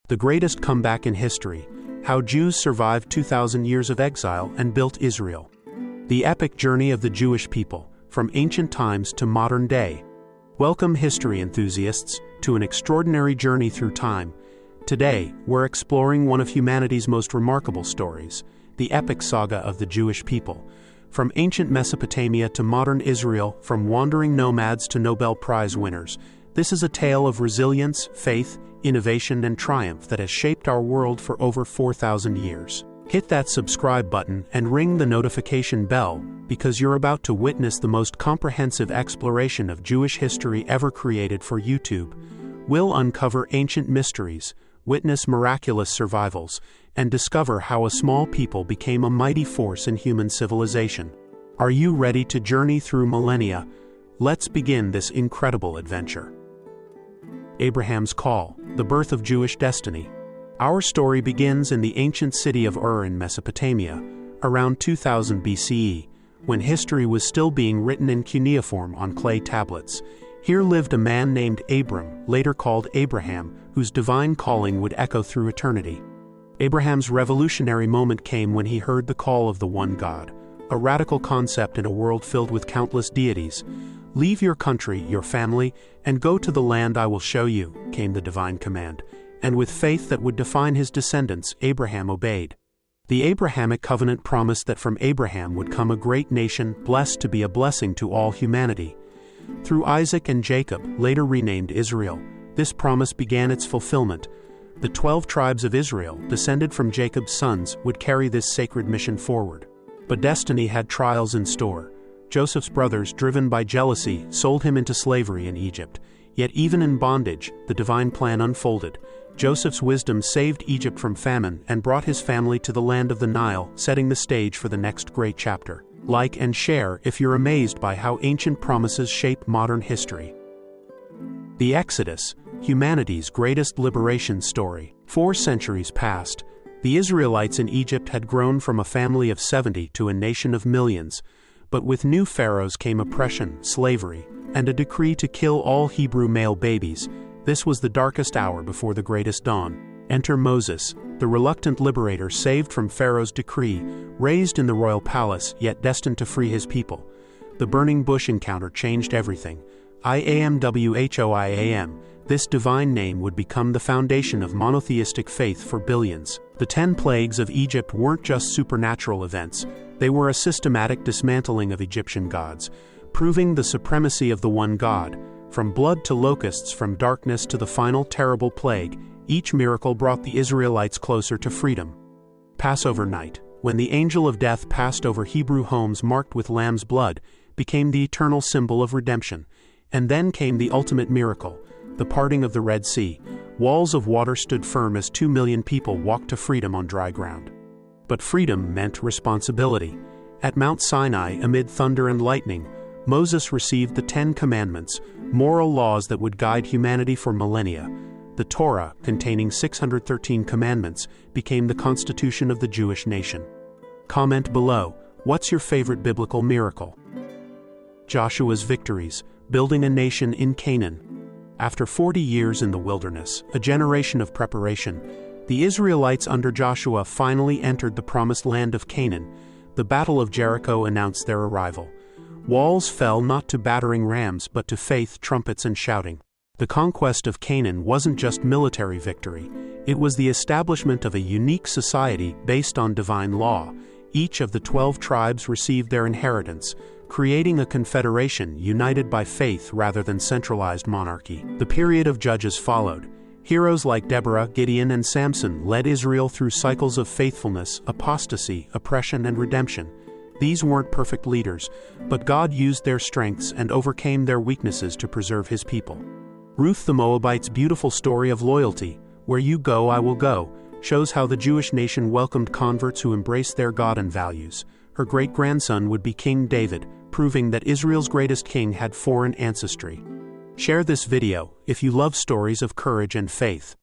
The greatest comeback in history, how Jews survived 2,000 years of exile and built Israel. The epic journey of the Jewish people, from ancient times to modern day. Welcome, history enthusiasts, to an extraordinary journey through time. Today, we're exploring one of humanity's most remarkable stories, the epic saga of the Jewish people. From ancient Mesopotamia to modern Israel, from wandering nomads to Nobel Prize winners, this is a tale of resilience, faith, innovation, and triumph that has shaped our world for over 4,000 years. Hit that subscribe button and ring the notification bell, because you're about to witness the most comprehensive exploration of Jewish history ever created for YouTube. We'll uncover ancient mysteries, witness miraculous survivals, and discover how a small people became a mighty force in human civilization. Are you ready to journey through millennia? Let's begin this incredible adventure. Abraham's call, the birth of Jewish destiny. Our story begins in the ancient city of Ur in Mesopotamia, around 2000 BCE, when history was still being written in cuneiform on clay tablets. Here lived a man named Abram, later called Abraham, whose divine calling would echo through eternity. Abraham's revolutionary moment came when he heard the call of the one God, a radical concept in a world filled with countless deities. "Leave your country, your family, and go to the land I will show you," came the divine command. And with faith that would define his descendants, Abraham obeyed. The Abrahamic covenant promised that from Abraham would come a great nation, blessed to be a blessing to all humanity. Through Isaac and Jacob, later renamed Israel, this promise began its fulfillment. The 12 tribes of Israel, descended from Jacob's sons, would carry this sacred mission forward. But destiny had trials in store. Joseph's brothers, driven by jealousy, sold him into slavery in Egypt. Yet even in bondage, the divine plan unfolded. Joseph's wisdom saved Egypt from famine and brought his family to the land of the Nile, setting the stage for the next great chapter. Like and share if you're amazed by how ancient promises shape modern history. The Exodus, humanity's greatest liberation story. 4 centuries passed. The Israelites in Egypt had grown from a family of 70 to a nation of millions. But with new pharaohs came oppression, slavery, and a decree to kill all Hebrew male babies. This was the darkest hour before the greatest dawn. Enter Moses, the reluctant liberator saved from Pharaoh's decree, raised in the royal palace, yet destined to free his people. The burning bush encounter changed everything. IAMWHOIAM, this divine name would become the foundation of monotheistic faith for billions. The 10 plagues of Egypt weren't just supernatural events, they were a systematic dismantling of Egyptian gods, proving the supremacy of the one God. From blood to locusts, from darkness to the final terrible plague, each miracle brought the Israelites closer to freedom. Passover night, when the angel of death passed over Hebrew homes marked with lamb's blood, became the eternal symbol of redemption. And then came the ultimate miracle, the parting of the Red Sea. Walls of water stood firm as 2 million people walked to freedom on dry ground. But freedom meant responsibility. At Mount Sinai, amid thunder and lightning, Moses received the 10 Commandments, moral laws that would guide humanity for millennia. The Torah, containing 613 commandments, became the constitution of the Jewish nation. Comment below, what's your favorite biblical miracle? Joshua's victories, building a nation in Canaan. After 40 years in the wilderness, a generation of preparation, the Israelites under Joshua finally entered the promised land of Canaan. The Battle of Jericho announced their arrival. Walls fell not to battering rams but to faith, trumpets, and shouting. The conquest of Canaan wasn't just military victory, it was the establishment of a unique society based on divine law. Each of the 12 tribes received their inheritance, creating a confederation united by faith rather than centralized monarchy. The period of judges followed. Heroes like Deborah, Gideon, and Samson led Israel through cycles of faithfulness, apostasy, oppression, and redemption. These weren't perfect leaders, but God used their strengths and overcame their weaknesses to preserve his people. Ruth the Moabite's beautiful story of loyalty, "Where you go, I will go," shows how the Jewish nation welcomed converts who embraced their God and values. Her great-grandson would be King David, proving that Israel's greatest king had foreign ancestry. Share this video if you love stories of courage and faith.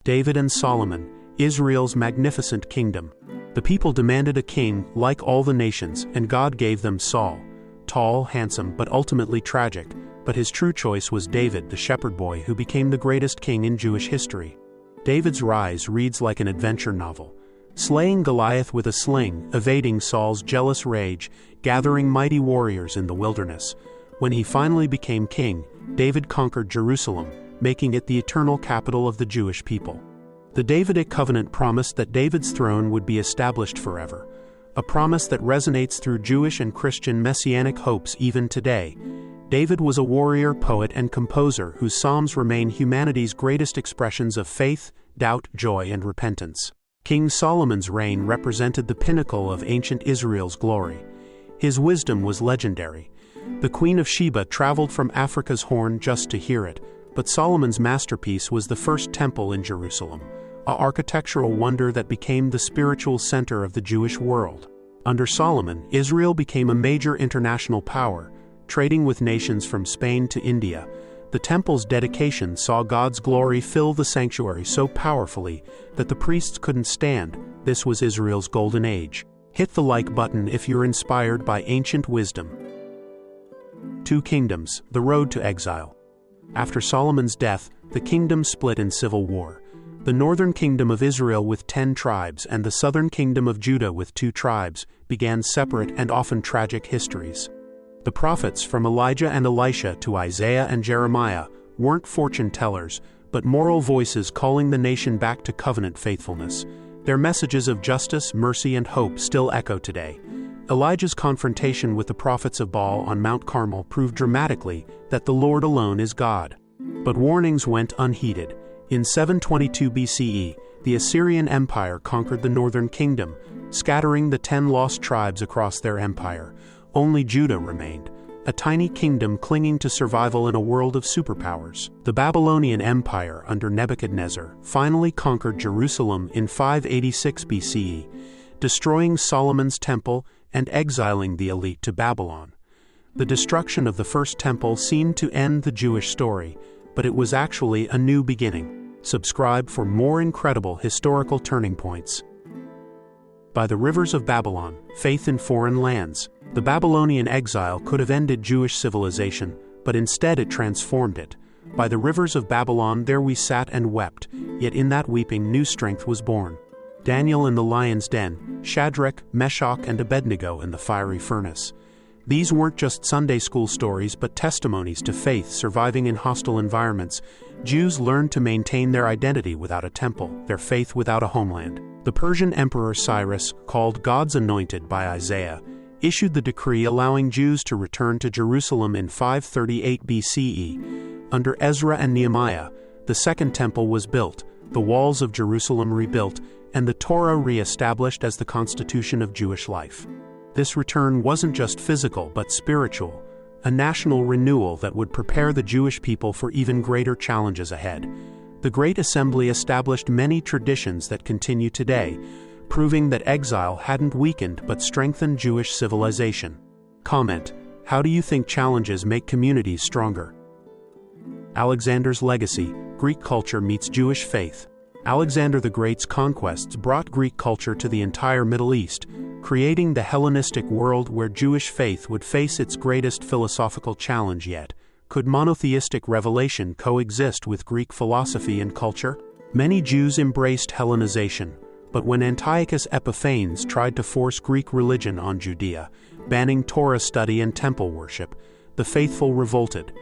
David and Solomon, Israel's magnificent kingdom. The people demanded a king like all the nations, and God gave them Saul. Tall, handsome, but ultimately tragic, but his true choice was David, the shepherd boy who became the greatest king in Jewish history. David's rise reads like an adventure novel. Slaying Goliath with a sling, evading Saul's jealous rage, gathering mighty warriors in the wilderness. When he finally became king, David conquered Jerusalem, making it the eternal capital of the Jewish people. The Davidic covenant promised that David's throne would be established forever, a promise that resonates through Jewish and Christian messianic hopes even today. David was a warrior, poet, and composer whose psalms remain humanity's greatest expressions of faith, doubt, joy, and repentance. King Solomon's reign represented the pinnacle of ancient Israel's glory. His wisdom was legendary. The Queen of Sheba traveled from Africa's Horn just to hear it, but Solomon's masterpiece was the first temple in Jerusalem, an architectural wonder that became the spiritual center of the Jewish world. Under Solomon, Israel became a major international power, trading with nations from Spain to India. The temple's dedication saw God's glory fill the sanctuary so powerfully that the priests couldn't stand. This was Israel's golden age. Hit the like button if you're inspired by ancient wisdom. 2 Kingdoms, the road to exile. After Solomon's death, the kingdom split in civil war. The northern kingdom of Israel with 10 tribes and the southern kingdom of Judah with 2 tribes began separate and often tragic histories. The prophets from Elijah and Elisha to Isaiah and Jeremiah weren't fortune tellers, but moral voices calling the nation back to covenant faithfulness. Their messages of justice, mercy, and hope still echo today. Elijah's confrontation with the prophets of Baal on Mount Carmel proved dramatically that the Lord alone is God. But warnings went unheeded. In 722 BCE, the Assyrian Empire conquered the northern kingdom, scattering the 10 lost tribes across their empire. Only Judah remained, a tiny kingdom clinging to survival in a world of superpowers. The Babylonian Empire under Nebuchadnezzar finally conquered Jerusalem in 586 BCE, destroying Solomon's temple and exiling the elite to Babylon. The destruction of the first temple seemed to end the Jewish story, but it was actually a new beginning. Subscribe for more incredible historical turning points. By the rivers of Babylon, faith in foreign lands. The Babylonian exile could have ended Jewish civilization, but instead it transformed it. By the rivers of Babylon there we sat and wept, yet in that weeping new strength was born. Daniel in the lion's den, Shadrach, Meshach, and Abednego in the fiery furnace. These weren't just Sunday school stories, but testimonies to faith surviving in hostile environments. Jews learned to maintain their identity without a temple, their faith without a homeland. The Persian Emperor Cyrus, called God's Anointed by Isaiah, issued the decree allowing Jews to return to Jerusalem in 538 BCE. Under Ezra and Nehemiah, the Second Temple was built, the walls of Jerusalem rebuilt, and the Torah re-established as the constitution of Jewish life. This return wasn't just physical but spiritual, a national renewal that would prepare the Jewish people for even greater challenges ahead. The Great Assembly established many traditions that continue today, proving that exile hadn't weakened but strengthened Jewish civilization. Comment: how do you think challenges make communities stronger? Alexander's legacy, Greek culture meets Jewish faith. Alexander the Great's conquests brought Greek culture to the entire Middle East, creating the Hellenistic world where Jewish faith would face its greatest philosophical challenge yet. Could monotheistic revelation coexist with Greek philosophy and culture? Many Jews embraced Hellenization, but when Antiochus Epiphanes tried to force Greek religion on Judea, banning Torah study and temple worship, the faithful revolted.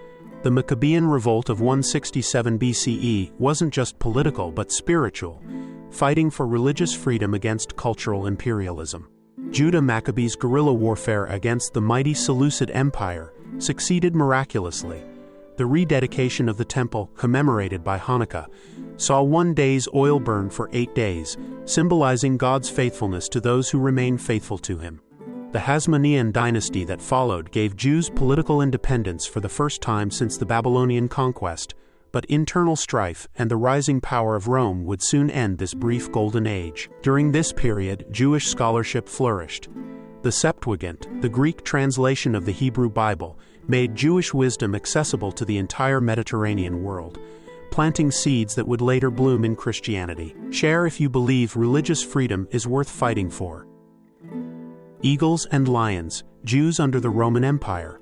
The Maccabean revolt of 167 BCE wasn't just political but spiritual, fighting for religious freedom against cultural imperialism. Judah Maccabees' guerrilla warfare against the mighty Seleucid Empire succeeded miraculously. The rededication of the temple, commemorated by Hanukkah, saw one day's oil burn for 8 days, symbolizing God's faithfulness to those who remain faithful to Him. The Hasmonean dynasty that followed gave Jews political independence for the first time since the Babylonian conquest, but internal strife and the rising power of Rome would soon end this brief golden age. During this period, Jewish scholarship flourished. The Septuagint, the Greek translation of the Hebrew Bible, made Jewish wisdom accessible to the entire Mediterranean world, planting seeds that would later bloom in Christianity. Share if you believe religious freedom is worth fighting for. Eagles and lions, Jews under the Roman Empire.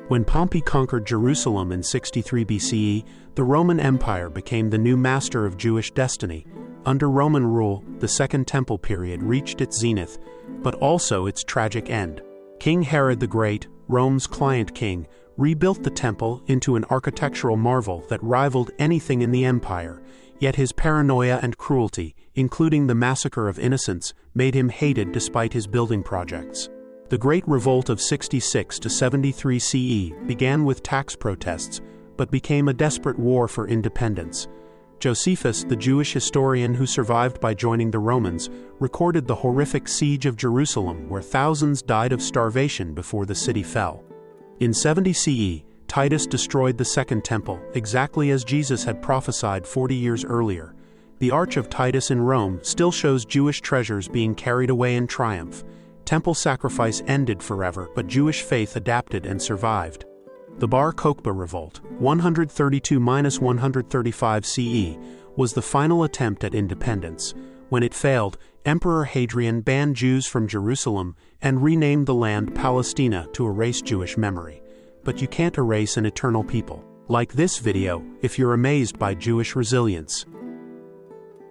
When Pompey conquered Jerusalem in 63 BCE, the Roman Empire became the new master of Jewish destiny. Under Roman rule, the Second Temple period reached its zenith, but also its tragic end. King Herod the Great, Rome's client king, rebuilt the temple into an architectural marvel that rivaled anything in the empire, yet his paranoia and cruelty, including the massacre of innocents, made him hated despite his building projects. The Great Revolt of 66 to 73 CE began with tax protests, but became a desperate war for independence. Josephus, the Jewish historian who survived by joining the Romans, recorded the horrific siege of Jerusalem where thousands died of starvation before the city fell. In 70 CE, Titus destroyed the Second Temple, exactly as Jesus had prophesied 40 years earlier. The Arch of Titus in Rome still shows Jewish treasures being carried away in triumph. Temple sacrifice ended forever, but Jewish faith adapted and survived. The Bar Kokhba Revolt, 132–135 CE, was the final attempt at independence. When it failed, Emperor Hadrian banned Jews from Jerusalem and renamed the land Palestina to erase Jewish memory. But you can't erase an eternal people. Like this video if you're amazed by Jewish resilience.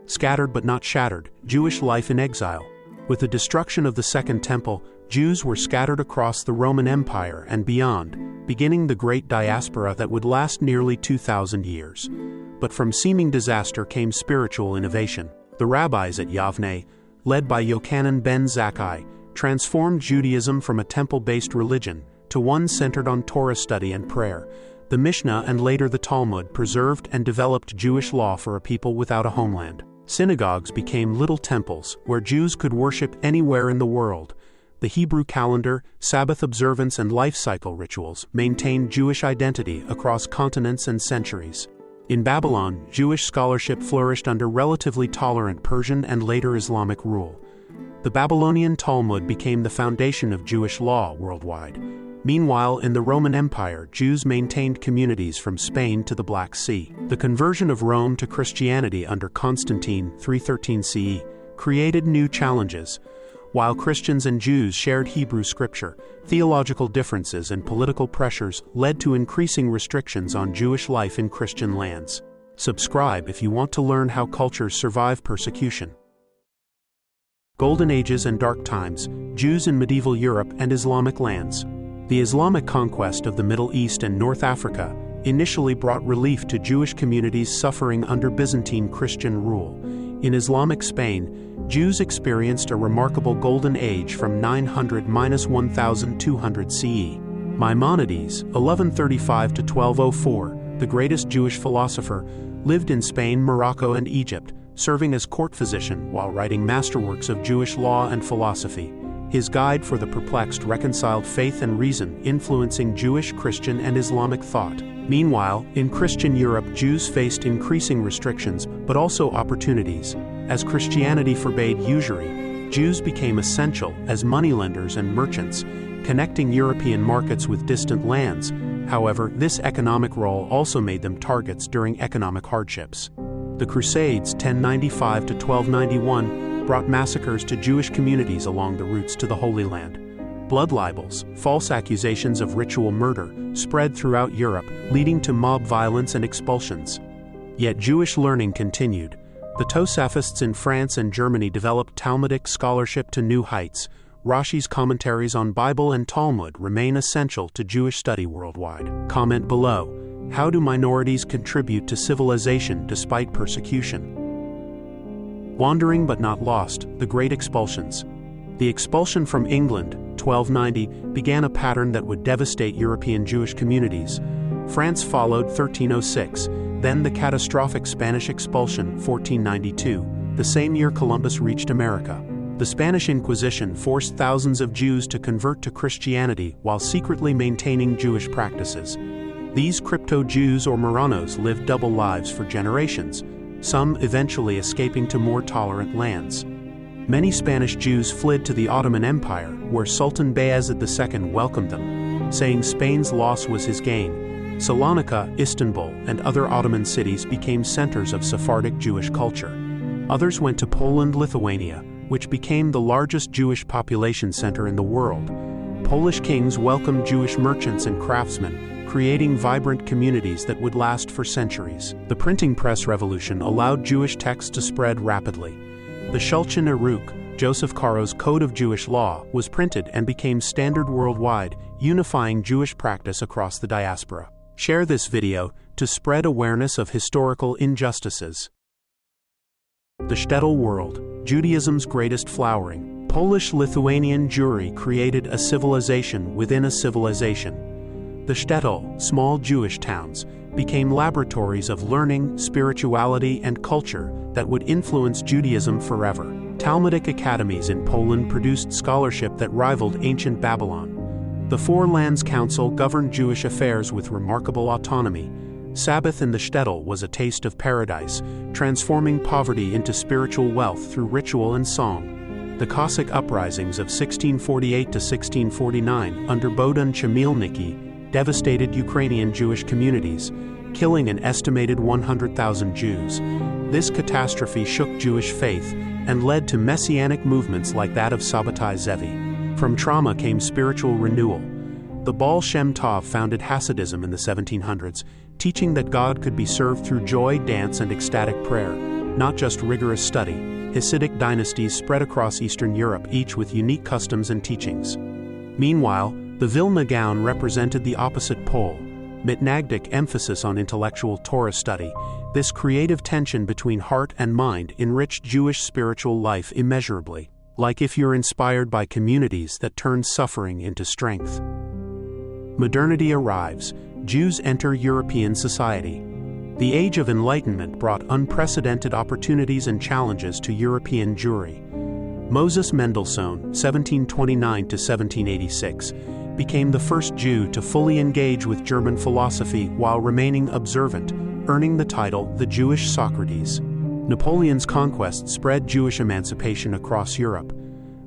Scattered but not shattered, Jewish life in exile. With the destruction of the Second Temple, Jews were scattered across the Roman Empire and beyond, beginning the Great Diaspora that would last nearly 2,000 years. But from seeming disaster came spiritual innovation. The rabbis at Yavne, led by Yochanan ben Zakkai, transformed Judaism from a temple-based religion to one centered on Torah study and prayer. The Mishnah and later the Talmud preserved and developed Jewish law for a people without a homeland. Synagogues became little temples where Jews could worship anywhere in the world. The Hebrew calendar, Sabbath observance, and life cycle rituals maintained Jewish identity across continents and centuries. In Babylon, Jewish scholarship flourished under relatively tolerant Persian and later Islamic rule. The Babylonian Talmud became the foundation of Jewish law worldwide. Meanwhile, in the Roman Empire, Jews maintained communities from Spain to the Black Sea. The conversion of Rome to Christianity under Constantine, 313 CE, created new challenges. While Christians and Jews shared Hebrew scripture, theological differences and political pressures led to increasing restrictions on Jewish life in Christian lands. Subscribe if you want to learn how cultures survive persecution. Golden Ages and Dark Times, Jews in Medieval Europe and Islamic lands. The Islamic conquest of the Middle East and North Africa initially brought relief to Jewish communities suffering under Byzantine Christian rule. In Islamic Spain, Jews experienced a remarkable golden age from 900–1200 CE. Maimonides, 1135–1204, the greatest Jewish philosopher, lived in Spain, Morocco, and Egypt, serving as court physician while writing masterworks of Jewish law and philosophy. His guide for the perplexed reconciled faith and reason, influencing Jewish, Christian, and Islamic thought. Meanwhile, in Christian Europe, Jews faced increasing restrictions, but also opportunities. As Christianity forbade usury, Jews became essential as moneylenders and merchants, connecting European markets with distant lands. However, this economic role also made them targets during economic hardships. The Crusades, 1095–1291, brought massacres to Jewish communities along the routes to the Holy Land. Blood libels, false accusations of ritual murder, spread throughout Europe, leading to mob violence and expulsions. Yet Jewish learning continued. The Tosafists in France and Germany developed Talmudic scholarship to new heights. Rashi's commentaries on Bible and Talmud remain essential to Jewish study worldwide. Comment below. How do minorities contribute to civilization despite persecution? Wandering but not lost, the Great Expulsions. The expulsion from England, 1290, began a pattern that would devastate European Jewish communities. France followed 1306, then the catastrophic Spanish expulsion, 1492, the same year Columbus reached America. The Spanish Inquisition forced thousands of Jews to convert to Christianity while secretly maintaining Jewish practices. These crypto-Jews or Marranos lived double lives for generations, some eventually escaping to more tolerant lands. Many Spanish Jews fled to the Ottoman Empire, where Sultan Bayezid II welcomed them, saying Spain's loss was his gain. Salonika, Istanbul, and other Ottoman cities became centers of Sephardic Jewish culture. Others went to Poland, Lithuania, which became the largest Jewish population center in the world. Polish kings welcomed Jewish merchants and craftsmen, creating vibrant communities that would last for centuries. The printing press revolution allowed Jewish texts to spread rapidly. The Shulchan Aruch, Joseph Caro's Code of Jewish Law, was printed and became standard worldwide, unifying Jewish practice across the diaspora. Share this video to spread awareness of historical injustices. The shtetl world, Judaism's greatest flowering. Polish-Lithuanian Jewry created a civilization within a civilization. The shtetl, small Jewish towns, became laboratories of learning, spirituality, and culture that would influence Judaism forever. Talmudic academies in Poland produced scholarship that rivaled ancient Babylon. The Four Lands Council governed Jewish affairs with remarkable autonomy. Sabbath in the shtetl was a taste of paradise, transforming poverty into spiritual wealth through ritual and song. The Cossack uprisings of 1648 to 1649 under Bohdan Chmielnicki devastated Ukrainian Jewish communities, killing an estimated 100,000 Jews. This catastrophe shook Jewish faith and led to messianic movements like that of Sabbatai Zevi. From trauma came spiritual renewal. The Baal Shem Tov founded Hasidism in the 1700s, teaching that God could be served through joy, dance, and ecstatic prayer, not just rigorous study. Hasidic dynasties spread across Eastern Europe, each with unique customs and teachings. Meanwhile, the Vilna Gaon represented the opposite pole, Mitnagdic emphasis on intellectual Torah study. This creative tension between heart and mind enriched Jewish spiritual life immeasurably, like if you're inspired by communities that turn suffering into strength. Modernity arrives. Jews enter European society. The Age of Enlightenment brought unprecedented opportunities and challenges to European Jewry. Moses Mendelssohn, 1729 to 1786, became the first Jew to fully engage with German philosophy while remaining observant, earning the title the Jewish Socrates. Napoleon's conquest spread Jewish emancipation across Europe.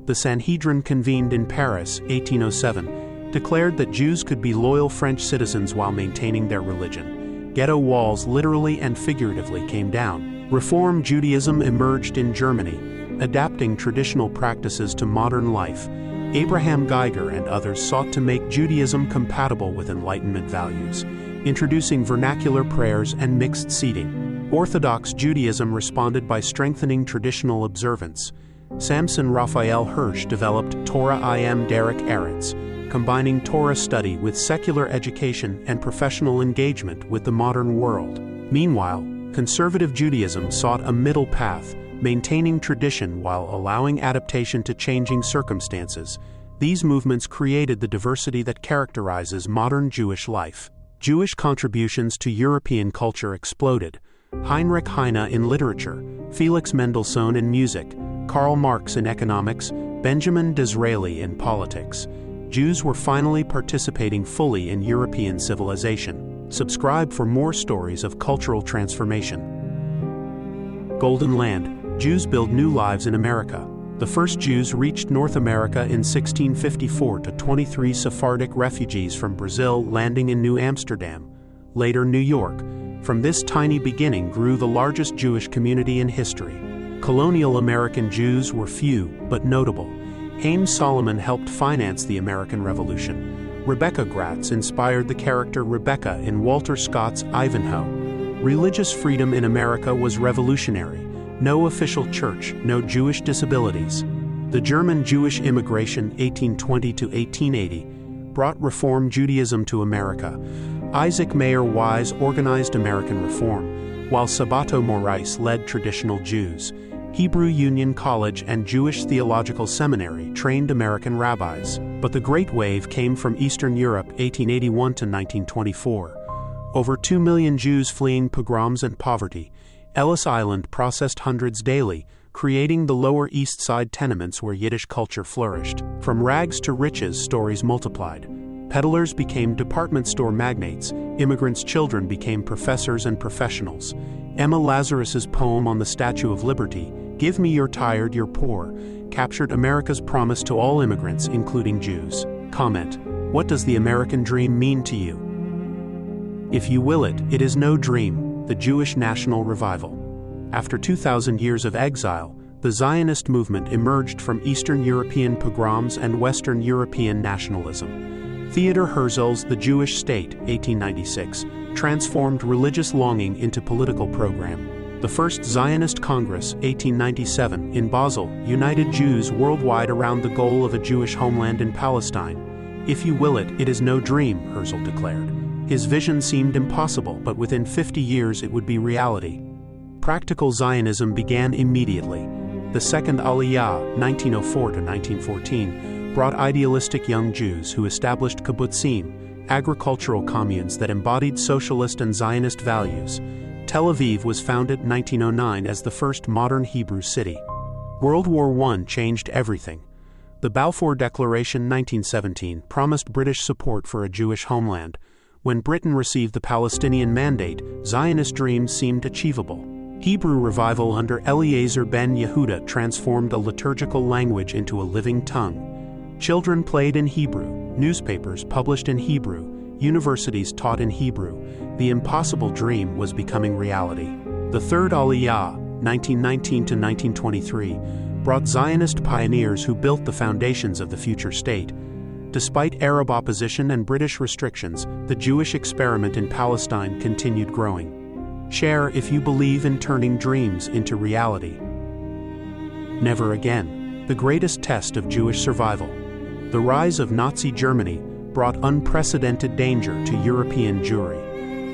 The Sanhedrin convened in Paris, 1807, declared that Jews could be loyal French citizens while maintaining their religion. Ghetto walls literally and figuratively came down. Reform Judaism emerged in Germany, adapting traditional practices to modern life. Abraham Geiger and others sought to make Judaism compatible with Enlightenment values, introducing vernacular prayers and mixed seating. Orthodox Judaism responded by strengthening traditional observance. Samson Raphael Hirsch developed Torah Im Derek Eretz, combining Torah study with secular education and professional engagement with the modern world. Meanwhile, conservative Judaism sought a middle path, maintaining tradition while allowing adaptation to changing circumstances. These movements created the diversity that characterizes modern Jewish life. Jewish contributions to European culture exploded. Heinrich Heine in literature, Felix Mendelssohn in music, Karl Marx in economics, Benjamin Disraeli in politics. Jews were finally participating fully in European civilization. Subscribe for more stories of cultural transformation. Golden Land, Jews build new lives in America. The first Jews reached North America in 1654 to 23 Sephardic refugees from Brazil landing in New Amsterdam, later New York. From this tiny beginning grew the largest Jewish community in history. Colonial American Jews were few, but notable. Haim Solomon helped finance the American Revolution. Rebecca Gratz inspired the character Rebecca in Walter Scott's Ivanhoe. Religious freedom in America was revolutionary. No official church, no Jewish disabilities. The German Jewish immigration, 1820 to 1880, brought Reform Judaism to America. Isaac Mayer Wise organized American reform, while Sabato Morais led traditional Jews. Hebrew Union College and Jewish Theological Seminary trained American rabbis. But the Great Wave came from Eastern Europe, 1881 to 1924. Over 2 million Jews fleeing pogroms and poverty. Ellis Island processed hundreds daily, creating the Lower East Side tenements where Yiddish culture flourished. From rags to riches, stories multiplied. Peddlers became department store magnates, immigrants' children became professors and professionals. Emma Lazarus's poem on the Statue of Liberty, "Give me your tired, your poor," captured America's promise to all immigrants, including Jews. Comment: what does the American dream mean to you? If you will it, it is no dream. The Jewish national revival. After 2,000 years of exile, the Zionist movement emerged from Eastern European pogroms and Western European nationalism. Theodor Herzl's The Jewish State, 1896, transformed religious longing into political program. The First Zionist Congress, 1897, in Basel, united Jews worldwide around the goal of a Jewish homeland in Palestine. "If you will it, it is no dream," Herzl declared. His vision seemed impossible, but within 50 years it would be reality. Practical Zionism began immediately. The Second Aliyah, 1904 to 1914, brought idealistic young Jews who established kibbutzim, agricultural communes that embodied socialist and Zionist values. Tel Aviv was founded 1909 as the first modern Hebrew city. World War I changed everything. The Balfour Declaration 1917 promised British support for a Jewish homeland. When Britain received the Palestinian Mandate, Zionist dreams seemed achievable. Hebrew revival under Eliezer ben Yehuda transformed a liturgical language into a living tongue. Children played in Hebrew, newspapers published in Hebrew, universities taught in Hebrew. The impossible dream was becoming reality. The Third Aliyah, 1919 to 1923, brought Zionist pioneers who built the foundations of the future state. Despite Arab opposition and British restrictions, the Jewish experiment in Palestine continued growing. Share if you believe in turning dreams into reality. Never again. The greatest test of Jewish survival. The rise of Nazi Germany brought unprecedented danger to European Jewry.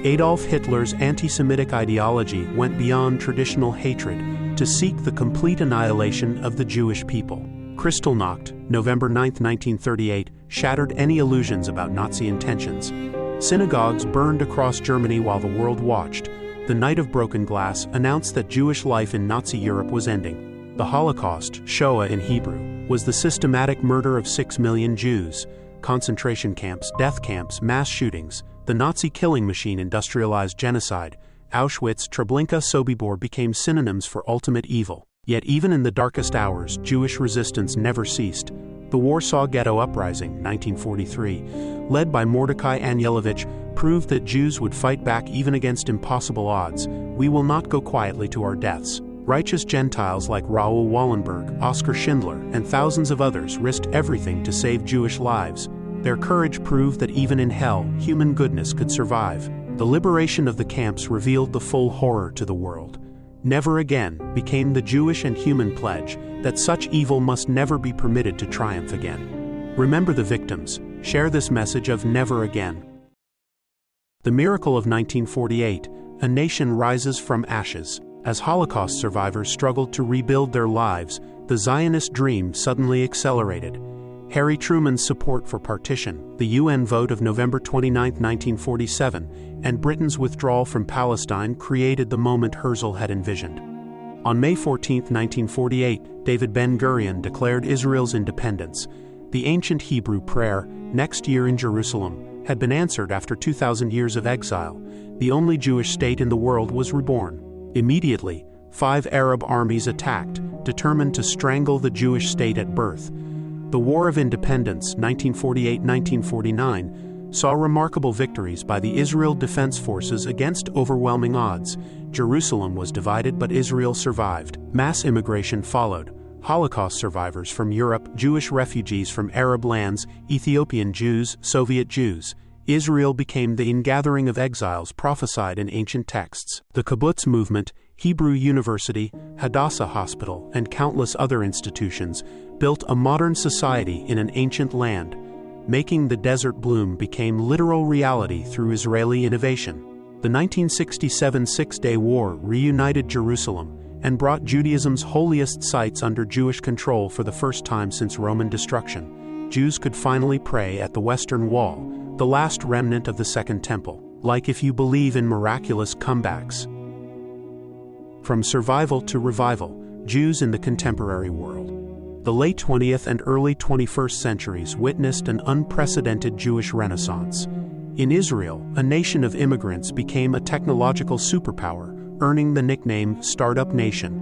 Adolf Hitler's anti-Semitic ideology went beyond traditional hatred to seek the complete annihilation of the Jewish people. Kristallnacht, November 9, 1938, shattered any illusions about Nazi intentions. Synagogues burned across Germany while the world watched. The Night of Broken Glass announced that Jewish life in Nazi Europe was ending. The Holocaust, Shoah in Hebrew, was the systematic murder of 6 million Jews. Concentration camps, death camps, mass shootings, the Nazi killing machine industrialized genocide. Auschwitz, Treblinka, Sobibor became synonyms for ultimate evil. Yet even in the darkest hours, Jewish resistance never ceased. The Warsaw Ghetto Uprising, 1943, led by Mordecai Anielewicz, proved that Jews would fight back even against impossible odds. "We will not go quietly to our deaths." Righteous Gentiles like Raoul Wallenberg, Oskar Schindler, and thousands of others risked everything to save Jewish lives. Their courage proved that even in hell, human goodness could survive. The liberation of the camps revealed the full horror to the world. "Never again" became the Jewish and human pledge that such evil must never be permitted to triumph again. Remember the victims. Share this message of never again. The miracle of 1948, a nation rises from ashes. As Holocaust survivors struggled to rebuild their lives, the Zionist dream suddenly accelerated. Harry Truman's support for partition, the UN vote of November 29, 1947, and Britain's withdrawal from Palestine created the moment Herzl had envisioned. On May 14, 1948, David Ben-Gurion declared Israel's independence. The ancient Hebrew prayer, "Next year in Jerusalem," had been answered after 2,000 years of exile. The only Jewish state in the world was reborn. Immediately, 5 Arab armies attacked, determined to strangle the Jewish state at birth. The War of Independence, 1948-1949, saw remarkable victories by the Israel Defense Forces against overwhelming odds. Jerusalem was divided, but Israel survived. Mass immigration followed. Holocaust survivors from Europe, Jewish refugees from Arab lands, Ethiopian Jews, Soviet Jews. Israel became the ingathering of exiles prophesied in ancient texts. The kibbutz movement, Hebrew University, Hadassah Hospital, and countless other institutions built a modern society in an ancient land. Making the desert bloom became literal reality through Israeli innovation. The 1967 Six-Day War reunited Jerusalem and brought Judaism's holiest sites under Jewish control for the first time since Roman destruction. Jews could finally pray at the Western Wall, the last remnant of the Second Temple, like if you believe in miraculous comebacks. From survival to revival, Jews in the contemporary world. The late 20th and early 21st centuries witnessed an unprecedented Jewish renaissance. In Israel, a nation of immigrants became a technological superpower, earning the nickname Startup Nation.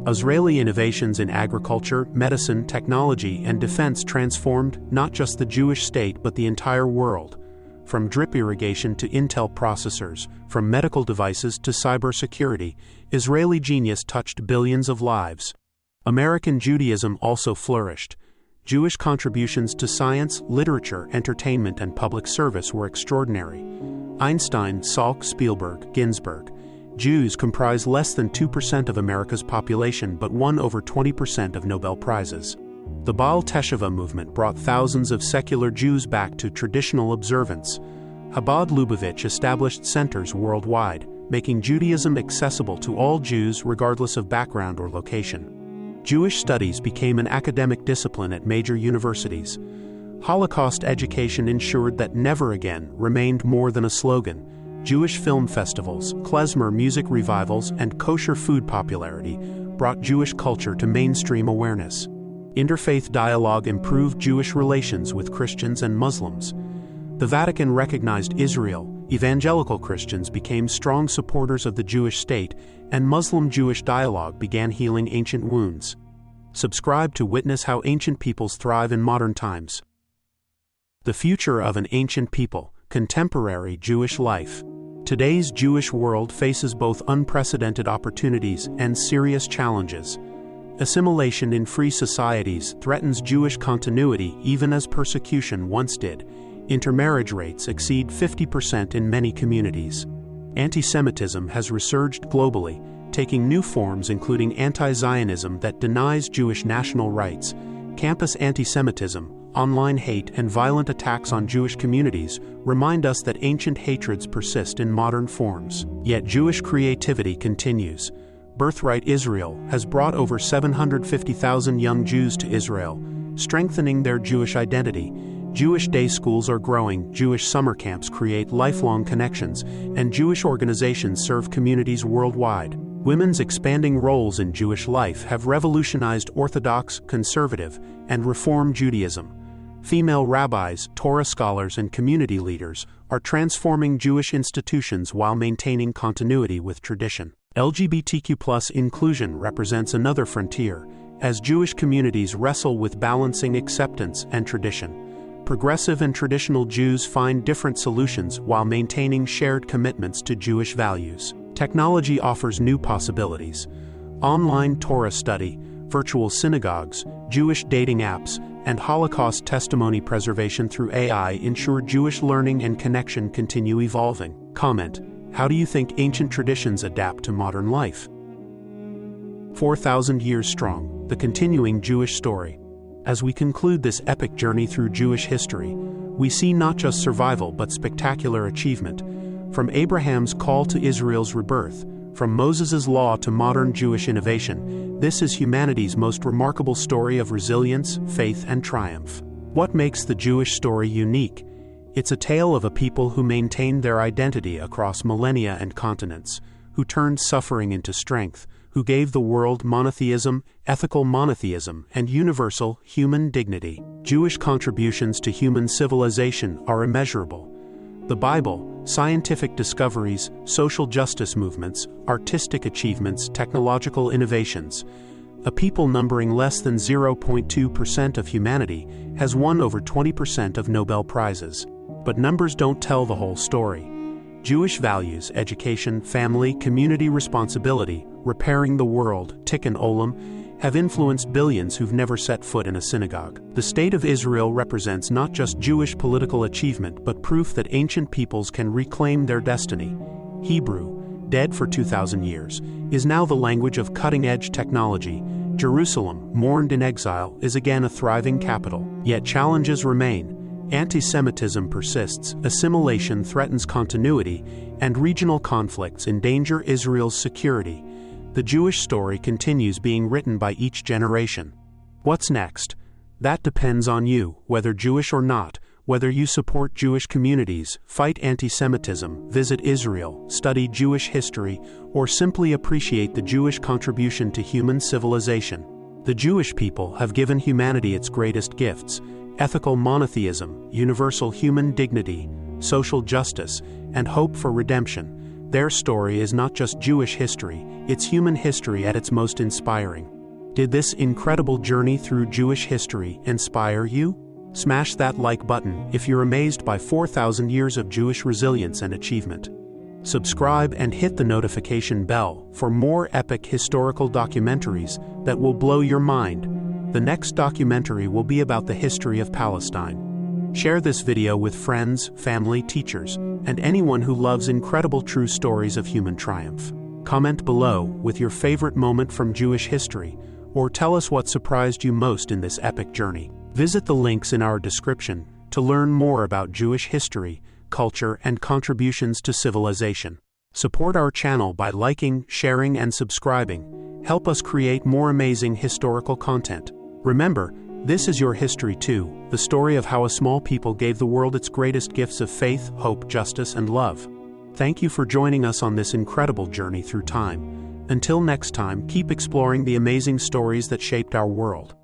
Israeli innovations in agriculture, medicine, technology, and defense transformed not just the Jewish state but the entire world. From drip irrigation to Intel processors, from medical devices to cybersecurity, Israeli genius touched billions of lives. American Judaism also flourished. Jewish contributions to science, literature, entertainment, and public service were extraordinary. Einstein, Salk, Spielberg, Ginsberg. Jews comprise less than 2% of America's population but won over 20% of Nobel Prizes. The Baal Teshuvah movement brought thousands of secular Jews back to traditional observance. Chabad Lubavitch established centers worldwide, making Judaism accessible to all Jews regardless of background or location. Jewish studies became an academic discipline at major universities. Holocaust education ensured that never again remained more than a slogan. Jewish film festivals, klezmer music revivals, and kosher food popularity brought Jewish culture to mainstream awareness. Interfaith dialogue improved Jewish relations with Christians and Muslims. The Vatican recognized Israel. Evangelical Christians became strong supporters of the Jewish state, and Muslim-Jewish dialogue began healing ancient wounds. Subscribe to witness how ancient peoples thrive in modern times. The future of an ancient people, contemporary Jewish life. Today's Jewish world faces both unprecedented opportunities and serious challenges. Assimilation in free societies threatens Jewish continuity even as persecution once did. Intermarriage rates exceed 50% in many communities. Anti-Semitism has resurged globally, taking new forms including anti-Zionism that denies Jewish national rights, campus anti-Semitism, online hate, and violent attacks on Jewish communities remind us that ancient hatreds persist in modern forms. Yet Jewish creativity continues. Birthright Israel has brought over 750,000 young Jews to Israel, strengthening their Jewish identity. Jewish day schools are growing, Jewish summer camps create lifelong connections, and Jewish organizations serve communities worldwide. Women's expanding roles in Jewish life have revolutionized Orthodox, conservative, and Reform Judaism. Female rabbis, Torah scholars, and community leaders are transforming Jewish institutions while maintaining continuity with tradition. LGBTQ+ inclusion represents another frontier, as Jewish communities wrestle with balancing acceptance and tradition. Progressive and traditional Jews find different solutions while maintaining shared commitments to Jewish values. Technology offers new possibilities. Online Torah study, virtual synagogues, Jewish dating apps, and Holocaust testimony preservation through AI ensure Jewish learning and connection continue evolving. Comment: how do you think ancient traditions adapt to modern life? 4,000 years strong, the continuing Jewish story. As we conclude this epic journey through Jewish history, we see not just survival but spectacular achievement. From Abraham's call to Israel's rebirth, from Moses' law to modern Jewish innovation, this is humanity's most remarkable story of resilience, faith, and triumph. What makes the Jewish story unique? It's a tale of a people who maintained their identity across millennia and continents, who turned suffering into strength, who gave the world monotheism, ethical monotheism, and universal human dignity. Jewish contributions to human civilization are immeasurable. The Bible, scientific discoveries, social justice movements, artistic achievements, technological innovations. A people numbering less than 0.2% of humanity has won over 20% of Nobel Prizes. But numbers don't tell the whole story. Jewish values, education, family, community responsibility, repairing the world, tikkun olam, have influenced billions who've never set foot in a synagogue. The State of Israel represents not just Jewish political achievement but proof that ancient peoples can reclaim their destiny. Hebrew, dead for 2,000 years, is now the language of cutting-edge technology. Jerusalem, mourned in exile, is again a thriving capital. Yet challenges remain. Anti-Semitism persists, assimilation threatens continuity, and regional conflicts endanger Israel's security. The Jewish story continues being written by each generation. What's next? That depends on you, whether Jewish or not, whether you support Jewish communities, fight anti-Semitism, visit Israel, study Jewish history, or simply appreciate the Jewish contribution to human civilization. The Jewish people have given humanity its greatest gifts: ethical monotheism, universal human dignity, social justice, and hope for redemption. Their story is not just Jewish history, it's human history at its most inspiring. Did this incredible journey through Jewish history inspire you? Smash that like button if you're amazed by 4,000 years of Jewish resilience and achievement. Subscribe and hit the notification bell for more epic historical documentaries that will blow your mind. The next documentary will be about the history of Palestine. Share this video with friends, family, teachers, and anyone who loves incredible true stories of human triumph. Comment below with your favorite moment from Jewish history, or tell us what surprised you most in this epic journey. Visit the links in our description to learn more about Jewish history, culture, and contributions to civilization. Support our channel by liking, sharing, and subscribing. Help us create more amazing historical content. Remember, this is your history too, the story of how a small people gave the world its greatest gifts of faith, hope, justice, and love. Thank you for joining us on this incredible journey through time. Until next time, keep exploring the amazing stories that shaped our world.